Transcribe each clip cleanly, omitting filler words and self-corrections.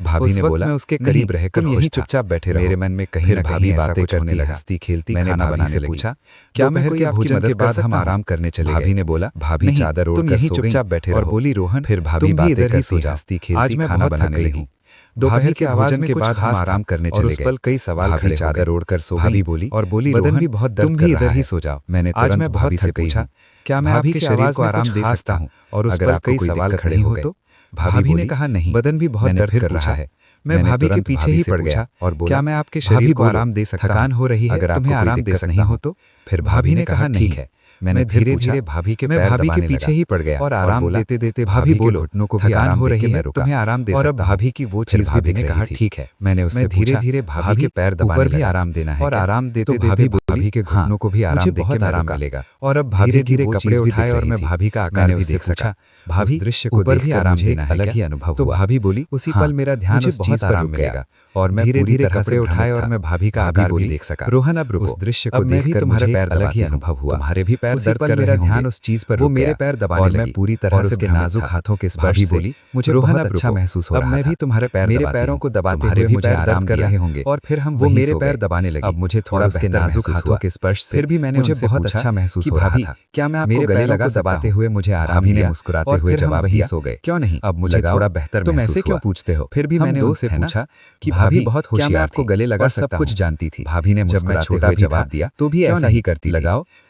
भाभी उस ने वक्त बोला, मैं उसके "नहीं, करीब रहकर तुम यहीं खुश था। चुपचाप बैठे रहो। मेरे मन में कहीं फिर न भाभी कहीं ऐसा बातें कुछ होने करती लगा। हंसती खेलती मैंने खाना भाभी बनाने से लगी। पूछा, क्या मैं दोपहर कोई के आपकी भोजन मदद के कर बाद हम सकता हूँ? आराम करने चले भाभी गए। ने बोला, भाभी नहीं, चादर तुम ओढ़कर यहीं सो गईं चुपचाप बैठे और रहो। बोली, रोहन। फिर भाभी तुम भी बातें इधर ही सो करती जाओ। हंसती खेलती आज मैं खाना बहुत थक बनाने गई लगी। हूँ। दोपहर के आवाज भोजन में के कुछ बाद हम खास आराम था करने और चले उस गए। पल कई सवाल भाभी खड़े हो चादर गए। ओढ़कर सो भाभी गई बोली और बोली, बदन रोहन, भी बहुत दर्द तुम कर भी रहा इधर ही है। सो जाओ। मैंने आज तुरंत मैं बहुत भाभी से थक गई पूछा, हूँ। क्या मैं भाभी आपके के शरीर आवाज को में आराम कुछ दे खास सकता था हूँ? और उस अगर पल आपको कई कोई सवाल दिक्कत खड़े नहीं हो हो गए। तो? भाभी ने बोली, कहा, नहीं, बदन भी बहुत मैंने दर्द फिर कर रहा पूछा। है। मैं मैंने भाभी के तुरंत पीछे भाभी ही से पड़ पूछा गया और बोला, क्या मैं आपके भाभी शरीर को बोलो, आराम दे सकता थकान हूँ? हो रही है, अगर तुम्हें आपको कोई आराम दे दिक्कत सकता नहीं हो हूँ? तो? फिर भाभी ने कहा, ठीक नहीं। है। मैंने फिर धीरे पूछा, धीरे भाभी के मैं पैर भाभी के दबाने पीछे लगा ही पड़ गया और और आराम बोला, देते देते भाभी भाभी के बोलो, घुटनों को भी थकान आराम हो दे रही के है, मैं रुका। तुम्हें आराम दे और अब सकता हूँ। भाभी की वो फिर चीज भी भाभी दिख ने रही कहा, थी। ठीक है। मैंने उससे धीरे पूछा, धीरे भाभी के पैर ऊपर दबाने भी लगा आराम देना है और क्या? आराम देते तो देते भाभी बोली, भाभी के हाँ, घुटनों को भी मुझे आराम दे के बहुत मैं आराम रुका। मिलेगा। और अब भाभी की धीरे-धीरे वो कपड़े चीज भी उठाए दिख और रही मैं थी। भाभी का आकार मैंने भी उससे देख सका। पूछा, भाभी, उस दृश्य को ऊपर भी देखकर आराम मुझे देना है अलग क्या? ही अनुभव तो हुआ। भाभी बोली, उसी हाँ, पल मेरा ध्यान मुझे उस बहुत चीज पर आराम रुक गया मिलेगा और मैं पूरी धीरे-धीरे तरह से कपड़े उठाए भ्रमित और था। मैं भाभी का भाभी आकार भी बोली, देख सका। रोहन, अब रुको। उस दृश्य को अब मैं भी देखकर तुम्हारे मुझे पैर अलग ही दबाती हूँ। अनुभव हुआ। तुम्हारे भी पैर उसी दर्द पल कर मेरा रहे ध्यान होंगे। उस चीज पर वो रुक मेरे गया पैर दबाने और लगी मैं पूरी तरह और से उसके भ्रमित नाजुक था। हाथों के स्पर्श भाभी से बोली, मुझे रोहन, बहुत अब अच्छा रुको। महसूस हो अब रहा मैं था। भी तुम्हारे पैर मेरे दबाती पैरों हूँ। को दबाते तुम्हारे हुए भी मुझे पैर आराम दर्द कर दिया रहे होंगे और फिर हम वो वहीं मेरे सो पैर गए। दबाने लगी अब मुझे थोड़ा और उसके बेहतर नाजुक महसूस हाथों हुआ। के स्पर्श से फिर भी मैंने मुझे उनसे बहुत पूछा अच्छा महसूस कि हो रहा भाभी, था। क्या मैं आपको मेरे गले पैरों लगा को सकता दबाते हूँ? हुए मुझे आराम भाभी ने दिया मुस्कुराते और हुए फिर हम जवाब वहीं दिया, सो गए। क्यों नहीं? अब मुझे लगाओ, थोड़ा बेहतर तुम महसूस ऐसे क्यों हुआ। पूछते हो? फिर भी हम मैंने दोस्त उनसे हैं ना? पूछा कि भाभी भाभी बहुत क्या मैं होशियार आपको थी गले लगा और सब सकता कुछ हूँ? जानती थी। भाभी ने जब मैं मुस्कुराते छोटा हुए भी था, जवाब दिया, तो भी क्यों ऐसा नहीं? ही करती थी। लगाओ,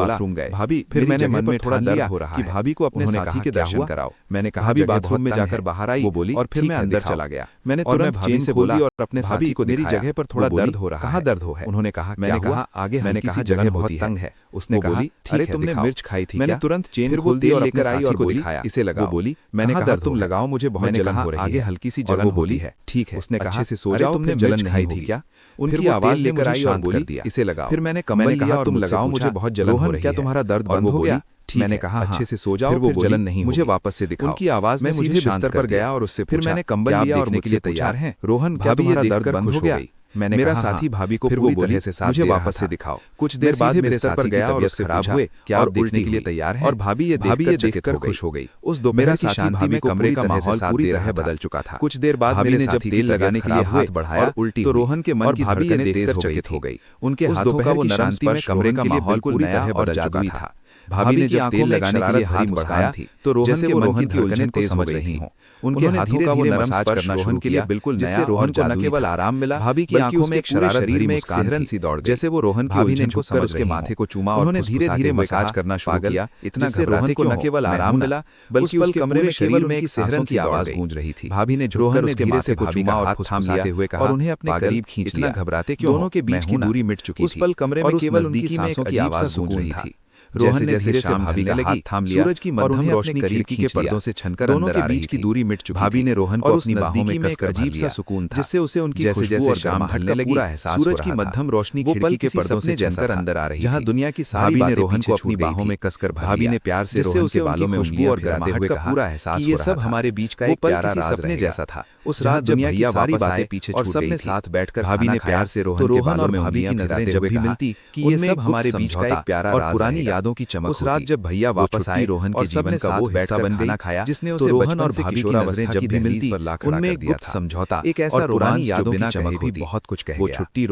बाथरूम गए। भाभी, फिर मैंने मन में थोड़ा दर्द हो रहा कि भाभी को अपने साथी के दर्शन कराओ। मैंने कहा भाभी बाथरूम में जाकर बाहर आई, वो बोली, और फिर मैं अंदर चला गया। मैंने तुरंत भाभी से बोला और अपने साथी को मेरी जगह पर थोड़ा दर्द हो रहा है। कहाँ दर्द हो है? उन्होंने कहा, मैंने कहा आगे, मैंने कहा जगह बहुत तंग है। उसने कहा, अरे तुमने मिर्च खाई थी? मैंने तुरंत चेन खोल दी और लेकर आई और बोली, इसे लगाओ। बोली, मैंने कहा तुम लगाओ, मुझे बहुत जलन हो रही है। आगे हल्की सी जलन बोली है। ठीक है, उसने कहा, से सो जाओ, तुमने जलन खाई थी क्या? उनकी आवाज लेकर आई और बोली, इसे लगाओ। फिर मैंने कम्बल लिया और तुम लगाओ, मुझे बहुत जलन हो रही है। क्या तुम्हारा दर्द बंद हो गया? मैंने कहा अच्छे से सो जाओ, फिर जलन नहीं, मुझे वापस से दिखाओ। उनकी आवाज में मुझे बिस्तर पर गया और उससे फिर मैंने कम्बल लिया और मुझसे तैयार हैं रोहन, क्या तुम्हारा दर्द बंद हो गया? मैंने मेरा साथी भाभी को पूरी तरह से साथ मुझे वापस से दिखाओ। कुछ देर बाद मेरे बिस्तर पर गया और उससे खराब हुए, क्या आप देखने के लिए तैयार हैं? और भाभी ये देखकर खुश हो गई। उस दोपहर की शांति में कमरे का माहौल पूरी तरह बदल चुका था। कुछ देर बाद भाभी ने जब तेल लगाने के लिए हाथ बढ़ाया और उल्टी, तो रोहन के मन की धड़कनें देखकर चकित हो गई। उनके हाथों का वो नरम स्पर्श कमरे का माहौल पूरी तरह बदल चुका था। भाभी ने जब तेल लगाने के लिए हाथ बढ़ाया तो रोहन के मन की धड़कनें तेज हो रही थीं। उनके हाथों का वो नरम स्पर्श रोहन के लिए बिल्कुल नया, जिससे रोहन को न केवल आराम मिला, भाभी की आंखों में एक शरारत भरी मुस्कान सी दौड़ गई। जैसे वो रोहन की उलझन को समझ उसके माथे को चूमा और उन्होंने धीरे-धीरे मसाज करना शुरू किया। इतना रोहन को न केवल आराम मिला, बल्कि उसके कमरे में शरीर में एक सेहरन की आवाज गूंज रही थी। भाभी ने रोहन उसके धीरे को चूमा और फुसफुसाते हुए कहा और उन्हें अपने करीब खींच लिया। घबराते क्यों? दोनों के बीच की दूरी मिट चुकी थी। उस पल कमरे में केवल उनकी सांसों की आवाज गूंज रही थी। रोहन ने धीरे से भाभी का हाथ थाम लिया, सूरज की मध्यम रोशनी खिड़की के पर्दों से छनकर दोनों के बीच की दूरी मिट चुकी। भाभी ने रोहन को अपनी बाहों में कसकर अजीब सा सुकून था, जिससे उसे उनकी जैसे जैसे शाम ढलने लगी सूरज की मध्यम रोशनी खिड़की के पर्दों से छनकर अंदर आ रही, जहां दुनिया की सारी बातें रोहन को अपनी बाहों में कसकर भाभी ने प्यार से रोहन के बालों में उंगलियां गिराते हुए कहा पूरा एहसास ये सब हमारे बीच का एक प्यारा राज सपने जैसा था। उस रात दुनिया की सारी बातें पीछे छूट गई थी। साथ बैठकर भाभी ने प्यार से रोहन के बालों में भाभी की नजरें जब भी मिलती कि ये सब हमारे बीच का एक प्यारा और पुरानी यादों की चमक। उस रात जब भैया वापस आए रोहन के जीवन का वो हिस्सा बन गई खाया जिसने उसे रोहन और भाभी की नजरें जब भी मिलती उनमें एक गुप्त समझौता, एक ऐसा पुरानी यादों की चमक भी बहुत कुछ कह गया। वो छुट्टी